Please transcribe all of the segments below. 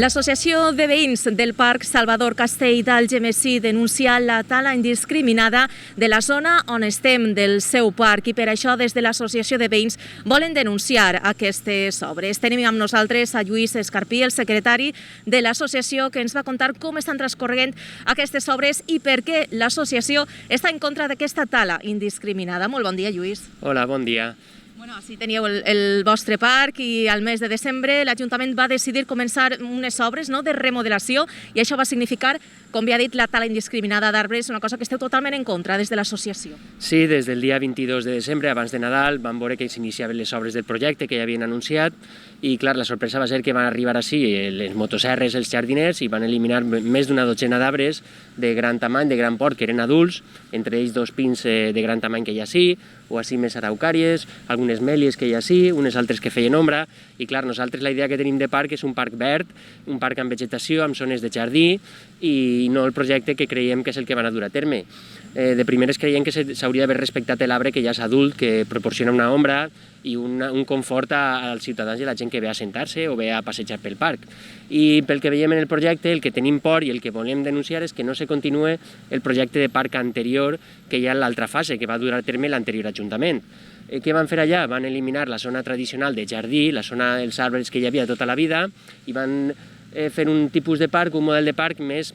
L'Associació de Veïns del Parc Salvador Castell d'Algemesí denuncia la tala indiscriminada de la zona on estem del seu parc i per això des de l'Associació de Veïns volen denunciar aquestes obres. Tenim amb nosaltres a Lluís Escarpí, el secretari de l'associació, que ens va contar com estan transcorrent aquestes obres i per què l'associació està en contra d'aquesta tala indiscriminada. Molt bon dia, Lluís. Hola, bon dia. Bueno, així teníeu el vostre parc i al mes de desembre l'Ajuntament va decidir començar unes obres de remodelació i això va significar, com ja ha dit, la tala indiscriminada d'arbres, una cosa que esteu totalment en contra des de l'associació. Sí, des del dia 22 de desembre, abans de Nadal, vam veure que s'iniciaven les obres del projecte que ja havien anunciat i, clar, la sorpresa va ser que van arribar així les motosserres, els jardiners, i van eliminar més d'una dotzena d'arbres de gran tamany, de gran port, que eren adults, entre ells 2 pins de gran tamany que hi ha així, o així més araucàries, algunes mèlies que hi ha així, unes altres que feien ombra, i clar, nosaltres la idea que tenim de parc és un parc verd, un parc amb vegetació, amb zones de jardí, i no el projecte que creiem que és el que van a dur a terme. De primeres creiem que s'hauria d'haver respectat l'arbre que ja és adult, que proporciona una ombra i un confort als ciutadans i a la gent que ve a sentar-se o ve a passejar pel parc. I pel que veiem en el projecte, el que tenim por i el que volem denunciar és que no se continue el projecte de parc anterior que hi ha en l'altra fase, que va dur a terme l'anterior Ajuntament. Què van fer allà? Van eliminar la zona tradicional de jardí, la zona dels arbres que hi havia tota la vida, i van fer un tipus de parc, un model de parc més,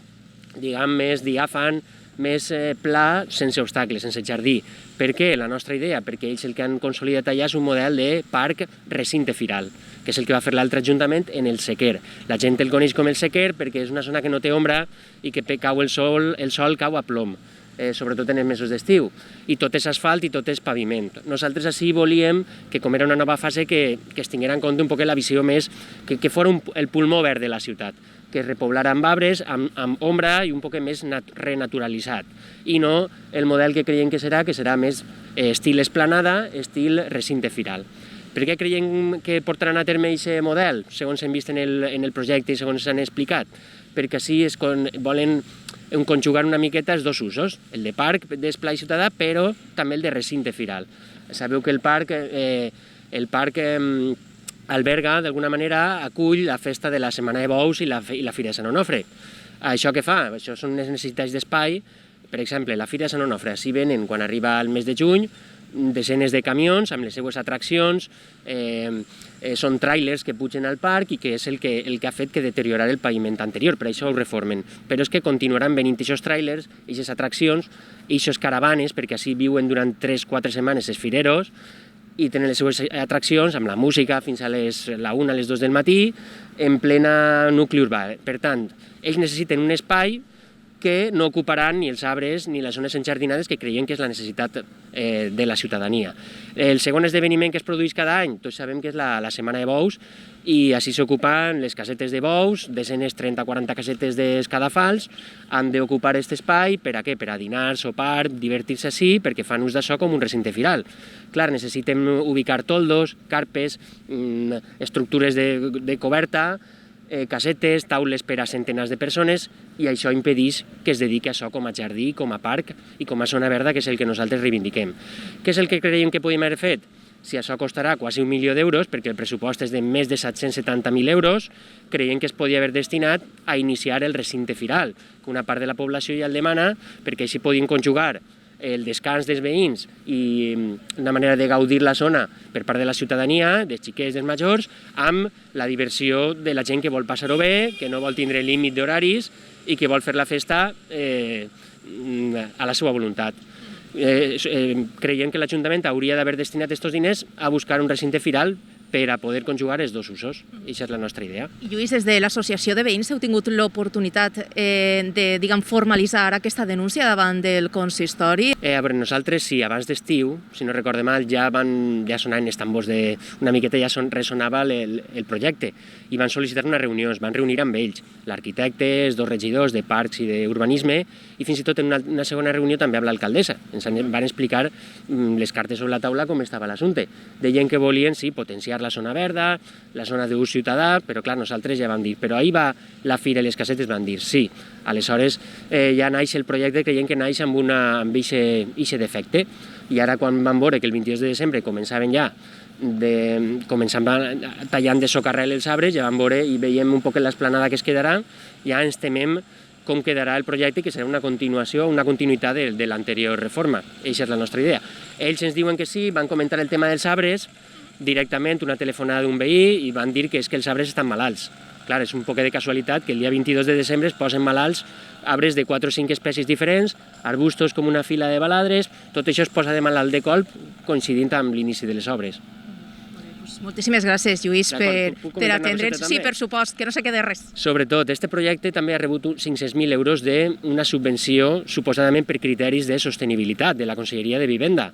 més diàfan, més pla, sense obstacles, sense jardí. Per què? La nostra idea, perquè ells el que han consolidat allà és un model de parc recinte firal, que és el que va fer l'altre Ajuntament en el Sequer. La gent el coneix com el Sequer perquè és una zona que no té ombra i que cau el sol cau a plom, sobretot en els mesos d'estiu, i tot és asfalt i tot és paviment. Nosaltres així volíem que, com era una nova fase, que es tinguera en compte un poc la visió més, que fos el pulmó verd de la ciutat, que es repoblara amb arbres, amb ombra i un poc més renaturalitzat, i no el model que creiem que serà més estil esplanada, estil recinte firal. Per què creiem que portaran a terme aquest model, segons hem vist en el projecte i segons s'han explicat? Perquè així volen conjugar una miqueta els dos usos, el de parc d'esplai ciutadà, però també el de recinte firal. Sabeu que el parc alberga, d'alguna manera, acull la festa de la Setmana de Bous i la Fira de Sant Onofre. Això què fa? Això són les necessitats d'espai. Per exemple, la Fira de Sant Onofre, així venen, quan arriba el mes de juny, desenes de camions amb les seues atraccions, són trailers que pugen al parc i que és el que ha fet que deteriorar el paviment anterior, per això ho reformen. Però és que continuaran venint aquests trailers, aquestes atraccions, aquestes caravanes, perquè així viuen durant 3-4 setmanes els fireros, i tenen les seues atraccions amb la música fins a la 1 a les 2 del matí en plena nucli urbà. Per tant, ells necessiten un espai que no ocuparan ni els arbres ni les zones enjardinades que creiem que és la necessitat de la ciutadania. El segon esdeveniment que es produeix cada any, tots sabem que és la Setmana de Bous, i així s'ocupen les casetes de bous, desenes 30-40 casetes d'escadafals, han d'ocupar aquest espai, per a què? Per a dinar, sopar, divertir-se així, perquè fan ús d'això com un recinte firal. Clar, necessitem ubicar toldos, carpes, estructures de coberta, casetes, taules per a centenars de persones, i això impedeix que es dediqui a això com a jardí, com a parc i com a zona verda, que és el que nosaltres reivindiquem. Què és el que creiem que podíem haver fet? Si això costarà quasi 1 milió d'euros, perquè el pressupost és de més de 770.000 euros, creiem que es podia haver destinat a iniciar el recinte firal, que una part de la població ja el demana, perquè així podien conjugar el descans dels veïns i una manera de gaudir la zona per part de la ciutadania, dels xiquets, dels majors, amb la diversió de la gent que vol passar-ho bé, que no vol tindre límit d'horaris i que vol fer la festa a la seva voluntat. Creiem que l'Ajuntament hauria d'haver destinat aquests diners a buscar un recinte firal per a poder conjugar els dos usos. Aquesta és la nostra idea. I Lluís, des de l'Associació de Veïns heu tingut l'oportunitat de formalitzar aquesta denúncia davant del consistori? A veure, nosaltres sí, abans d'estiu, si no recorde mal, ja sonaven els tambors una miqueta, ja ressonava el projecte, i van sol·licitar una reunió, es van reunir amb ells, l'arquitecte, els 2 regidors de Parcs i d'Urbanisme, i fins i tot en una segona reunió també amb l'alcaldessa. Ens van explicar les cartes sobre la taula com estava l'assumpte. Deien que volien, sí, potenciar la zona verda, la zona d'ús ciutadà, però clar, nosaltres ja vam dir, però ahir va la fira i les casetes van dir sí. Aleshores ja naix el projecte, creiem que naix amb aquest defecte, i ara quan vam veure que el 22 de desembre començaven ja començant tallant de socarrel els arbres, ja vam veure i veiem un poc l'esplanada que es quedarà, ja ens temem com quedarà el projecte, que serà una continuació, una continuïtat de l'anterior reforma. Aquesta és la nostra idea. Ells ens diuen que sí, van comentar el tema dels arbres, directament una telefonada d'un veí i van dir que és que els arbres estan malalts. Clar, és un poc de casualitat que el dia 22 de desembre es posen malalts arbres de 4 o 5 espècies diferents, arbustos com una fila de baladres, tot això es posa de malalt de colp coincidint amb l'inici de les obres. Moltíssimes gràcies, Lluís, per atendre'ns. Sí, per supost, que no se quede res. Sobretot, este projecte també ha rebut 500.000 euros d'una subvenció suposadament per criteris de sostenibilitat de la Conselleria de Vivenda.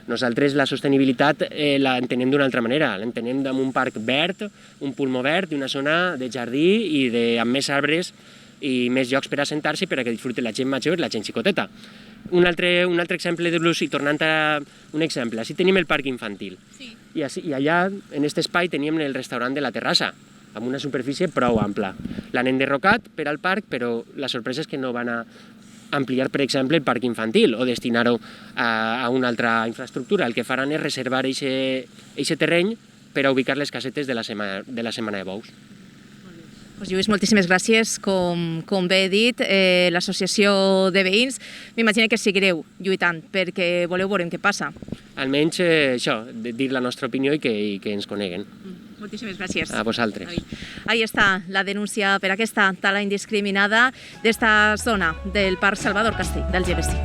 Nosaltres la sostenibilitat l'entenem d'una altra manera, l'entenem amb un parc verd, un pulmó verd i una zona de jardí i amb més arbres i més llocs per assentar-se perquè disfruti la gent major i la gent xicoteta. Un altre exemple de l'ús, i tornant a un exemple, així tenim el parc infantil. Sí. I allà, en aquest espai, teníem el restaurant de la terrassa, amb una superfície prou ampla. L'han enderrocat per al parc, però la sorpresa és que no van ampliar, per exemple, el parc infantil o destinar-ho a una altra infraestructura. El que faran és reservar aquest terreny per a ubicar les casetes de la Setmana de Bous. Pues Lluís, moltíssimes gràcies. Com bé he dit, l'associació de veïns m'imagino que seguireu lluitant perquè voleu veure què passa. Almenys això, dir la nostra opinió i que ens coneguen. Moltíssimes gràcies. A vosaltres. Ahí està la denúncia per aquesta tala indiscriminada d'esta zona del Parc Salvador Castell del Algemesí.